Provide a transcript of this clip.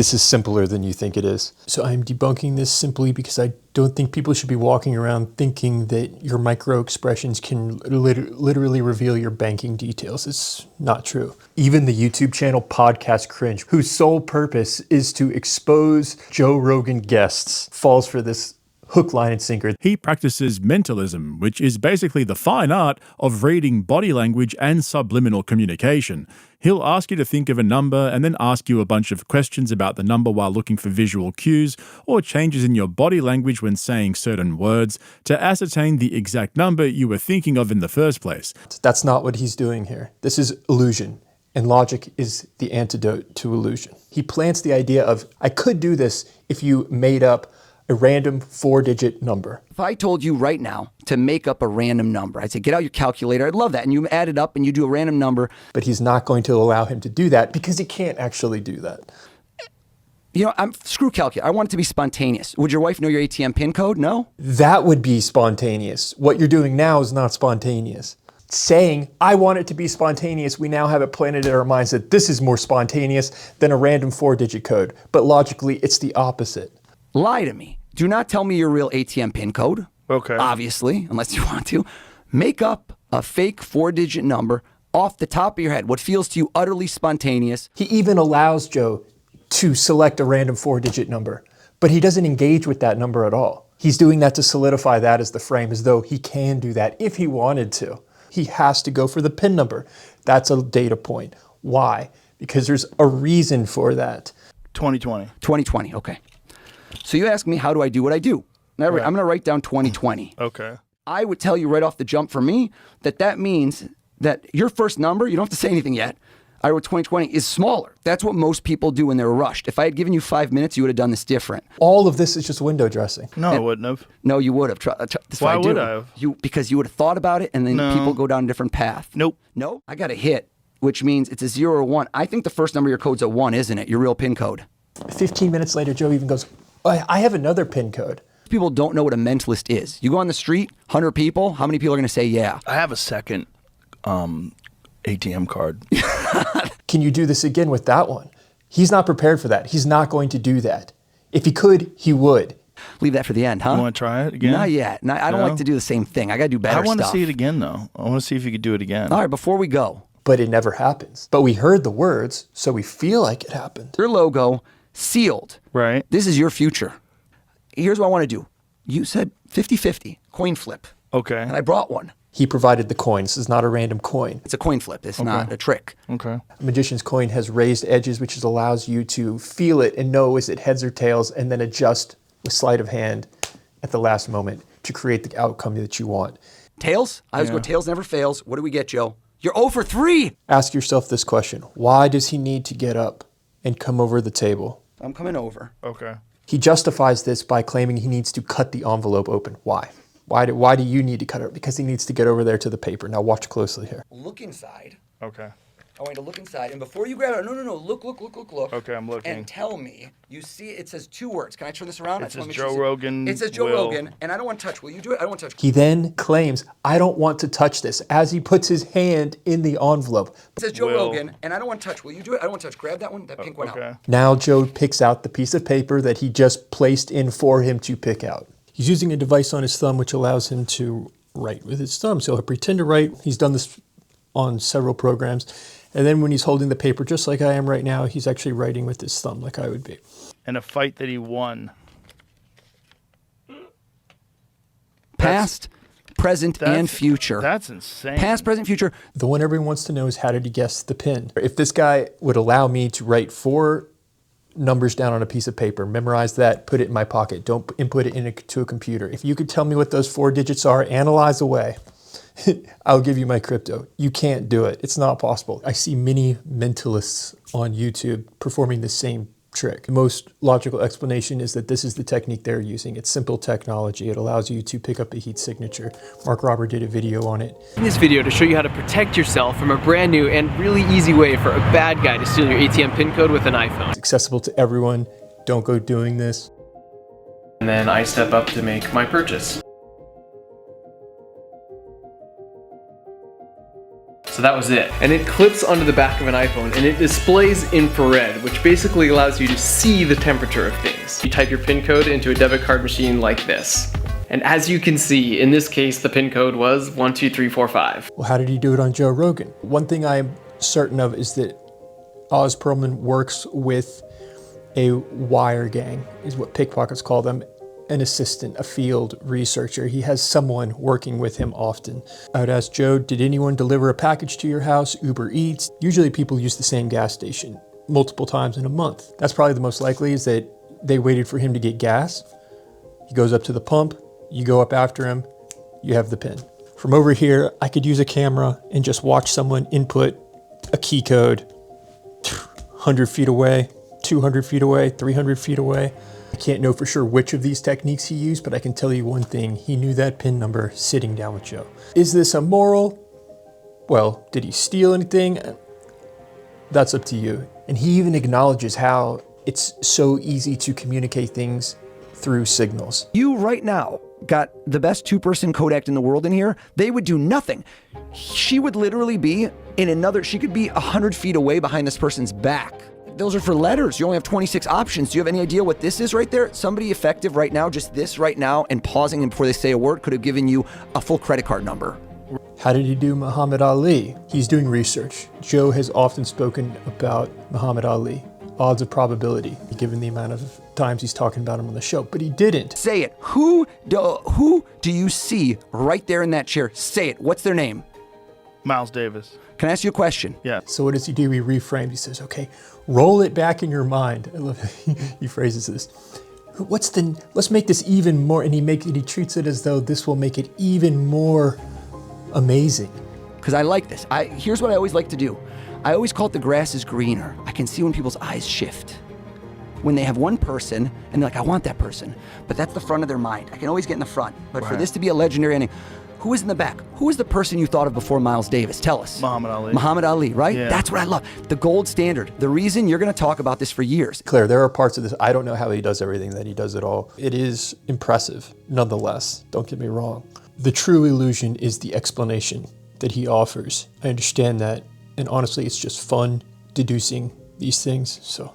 This is simpler than you think it is. So I'm debunking this simply because I don't think people should be walking around thinking that your micro expressions can literally reveal your banking details. It's not true. Even the YouTube channel Podcast Cringe, whose sole purpose is to expose Joe Rogan guests, falls for this hook, line, and sinker. He practices mentalism, which is basically the fine art of reading body language and subliminal communication. He'll ask you to think of a number and then ask you a bunch of questions about the number while looking for visual cues or changes in your body language when saying certain words to ascertain the exact number you were thinking of in the first place. That's not what he's doing here. This is illusion, and logic is the antidote to illusion. He plants the idea of, I could do this if you made up a random 4-digit number. If I told you right now to make up a random number, I'd say, get out your calculator. I'd love that. And you add it up and you do a random number. But he's not going to allow him to do that because he can't actually do that. You know, screw calculator. I want it to be spontaneous. Would your wife know your ATM PIN code? No? That would be spontaneous. What you're doing now is not spontaneous. Saying, I want it to be spontaneous, we now have it planted in our minds that this is more spontaneous than a random 4-digit code. But logically, it's the opposite. Lie to me. Do not tell me your real ATM PIN code. Okay. Obviously, unless you want to. Make up a fake 4-digit number off the top of your head, what feels to you utterly spontaneous. He even allows Joe to select a random 4-digit number, but he doesn't engage with that number at all. He's doing that to solidify that as the frame, as though he can do that if he wanted to. He has to go for the PIN number. That's a data point. Why? Because there's a reason for that. 2020. 2020, okay. So you ask me, how do I do what I do? I'm going to write down 2020. Okay. I would tell you right off the jump for me that means that your first number, you don't have to say anything yet. I wrote 2020 is smaller. That's what most people do when they're rushed. If I had given you 5 minutes, you would have done this different. All of this is just window dressing. No, I wouldn't have. No, you would have. Why would I have? Because you would have thought about it and then people go down a different path. Nope. No? I got a hit, which means it's a 0 or 1. I think the first number of your code's a 1, isn't it? Your real PIN code. 15 minutes later, Joe even goes, I have another PIN code. People don't know what a mentalist is. You go on the street, 100 people, how many people are going to say yeah? I have a second ATM card. Can you do this again with that one? He's not prepared for that. He's not going to do that. If he could, he would. Leave that for the end, huh? You want to try it again? Not yet. No, I don't like to do the same thing. I got to do better stuff. I want to see it again, though. I want to see if you could do it again. All right, before we go. But it never happens. But we heard the words, so we feel like it happened. Your logo, sealed. Right. This is your future. Here's what I want to do. You said 50-50, coin flip. Okay. And I brought one. He provided the coin. This is not a random coin. It's a coin flip. It's not a trick. Okay. A magician's coin has raised edges, which allows you to feel it and know is it heads or tails, and then adjust with sleight of hand at the last moment to create the outcome that you want. Tails? I always go tails never fails. What do we get, Joe? You're 0 for 3. Ask yourself this question. Why does he need to get up and come over the table? I'm coming over. Okay. He justifies this by claiming he needs to cut the envelope open. Why? Why do you need to cut it? Because he needs to get over there to the paper. Now watch closely here. Look inside. Okay. I want you to look inside, and before you grab it, no, look. Okay, I'm looking. And tell me, you see it says 2 words. Can I turn this around? It says Joe Rogan. It says Joe Rogan, and I don't want to touch. Will you do it? I don't want to touch. He then claims, I don't want to touch this, as he puts his hand in the envelope. It says Joe Rogan, and I don't want to touch. Will you do it? I don't want to touch. Grab that one, that pink one out. Now Joe picks out the piece of paper that he just placed in for him to pick out. He's using a device on his thumb which allows him to write with his thumb. So he'll pretend to write. He's done this on several programs. And then when he's holding the paper, just like I am right now, he's actually writing with his thumb like I would be. And a fight that he won. Past, present, and future. That's insane. Past, present, future. The one everyone wants to know is how did he guess the PIN? If this guy would allow me to write 4 numbers down on a piece of paper, memorize that, put it in my pocket, don't input it into a computer. If you could tell me what those 4 digits are, analyze away, I'll give you my crypto. You can't do it. It's not possible. I see many mentalists on YouTube performing the same trick. The most logical explanation is that this is the technique they're using. It's simple technology. It allows you to pick up a heat signature. Mark Robert did a video on it. In this video to show you how to protect yourself from a brand new and really easy way for a bad guy to steal your ATM PIN code with an iPhone. It's accessible to everyone. Don't go doing this. And then I step up to make my purchase. So that was it. And it clips onto the back of an iPhone and it displays infrared, which basically allows you to see the temperature of things. You type your PIN code into a debit card machine like this. And as you can see, in this case, the PIN code was 12345. Well, how did he do it on Joe Rogan? One thing I'm certain of is that Oz Pearlman works with a wire gang, is what pickpockets call them, an assistant, a field researcher. He has someone working with him often. I would ask Joe, did anyone deliver a package to your house, Uber Eats? Usually people use the same gas station multiple times in a month. That's probably the most likely, is that they waited for him to get gas. He goes up to the pump, you go up after him, you have the PIN. From over here, I could use a camera and just watch someone input a key code 100 feet away, 200 feet away, 300 feet away. I can't know for sure which of these techniques he used, but I can tell you one thing. He knew that PIN number sitting down with Joe. Is this immoral? Well, did he steal anything? That's up to you. And he even acknowledges how it's so easy to communicate things through signals. You right now got the best two-person codec in the world in here. They would do nothing. She would literally be in another, she could be 100 feet away behind this person's back. Those are for letters. You only have 26 options. Do you have any idea what this is right there? Somebody effective right now, just this right now, and pausing them before they say a word could have given you a full credit card number. How did he do Muhammad Ali? He's doing research. Joe has often spoken about Muhammad Ali. Odds of probability, given the amount of times he's talking about him on the show, but he didn't. Say it. Who do you see right there in that chair? Say it. What's their name? Miles Davis. Can I ask you a question? Yeah. So what does he do? He reframes. He says, okay, roll it back in your mind. I love how he phrases this. Let's make this even more, and he treats it as though this will make it even more amazing. Because I like this. Here's what I always like to do. I always call it the grass is greener. I can see when people's eyes shift. When they have one person and they're like, I want that person, but that's the front of their mind. I can always get in the front. But for this to be a legendary ending, who is in the back? Who is the person you thought of before Miles Davis? Tell us. Muhammad Ali. Muhammad Ali, right? Yeah. That's what I love. The gold standard. The reason you're going to talk about this for years. Claire, there are parts of this, I don't know how he does everything that he does at all. It is impressive, nonetheless. Don't get me wrong. The true illusion is the explanation that he offers. I understand that. And honestly, it's just fun deducing these things. So